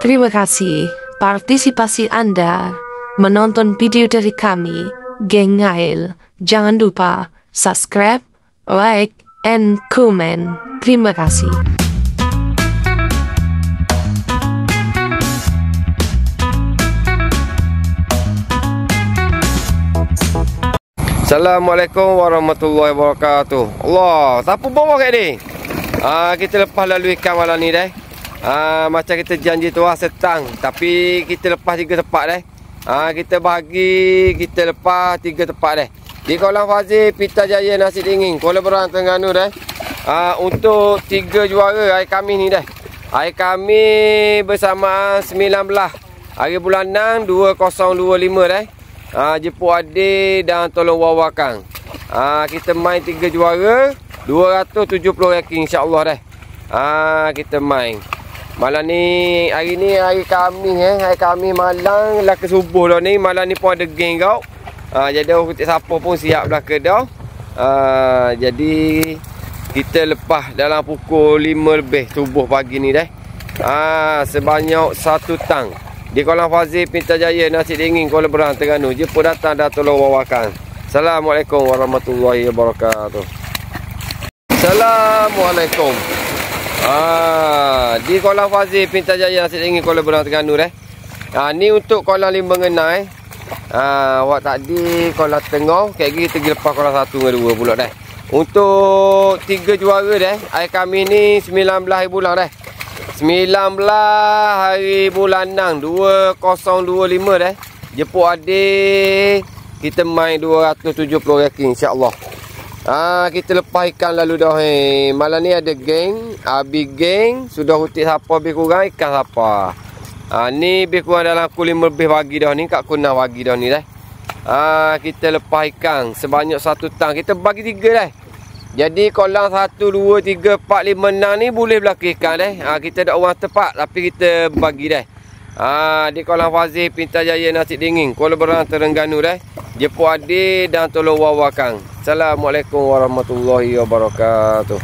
Terima kasih partisipasi Anda menonton video dari kami, Geng Ngail. Jangan lupa subscribe, like, and comment. Terima kasih. Assalamualaikum warahmatullahi wabarakatuh. Allah, siapa bawa kat ni? Kita lepas lalu ikan malam ni dah. Macam kita janji tu setang, tapi kita lepas 3 tempat dah. Kita lepas 3 tempat dah. Di Kolam Fazil, Pita Jaya, Nasi Dingin, Kuala Berang, Terengganu dah. Untuk 3 juara hari Khamis ni dah. Hari Khamis bersama 19 hari bulan 6 2025 dah. Jeput adik dan tolong wawakan. Kita main 3 juara 270 ranking insya-Allah dah. Kita main. Malam ni, hari ni hari Khamis hari Khamis malam lah ke subuh dah ni. Malam ni pun ada geng kau. Jadi orang kutik siapa pun siap lah ke dah. Jadi kita lepas dalam pukul 5 lebih subuh pagi ni dah. Sebanyak 1 tang. Di Kolam Fazil, Pita Jaya, Nasi Dingin, Kuala Berang, Terengganu. Jeput datang dah tolong wawakan. Assalamualaikum warahmatullahi wabarakatuh. Assalamualaikum. Di Kolam Fazil, Pita Jaya, Nasi Dingin, Kuala Berang, Terengganu dah. Ni untuk kolam 5 ngenai. Awak tadi kolam tengah, kayak gini kita lepas kolam 1 dengan 2 pula dah. Untuk 3 juara dah. Hari Khamis ni 19 hari bulan dah. 19 hari bulan 6 2025 dah. Jeput adik. Kita main 270 ranking insya-Allah. Kita lepas ikan lalu dah. Malam ni ada geng, habis geng sudah hutik siapa lebih kurang ikan siapa. Ni lebih kurang dalam pukul 5 lebih pagi dah ni, kat kunah pagi dah ni dah. Kita lepas ikan sebanyak 1 tang. Kita bagi 3 dah. Jadi kolam 1, 2, 3, 4, 5, 6 ni boleh berlaku ikan dah. Kita ada orang tepat tapi kita bagi dah. Di Kolam Fazil, Pita Jaya, Nasi Dingin, Kuala Berang, Terengganu dah. Jeput adik dan tolong wawakan. Assalamualaikum warahmatullahi wabarakatuh.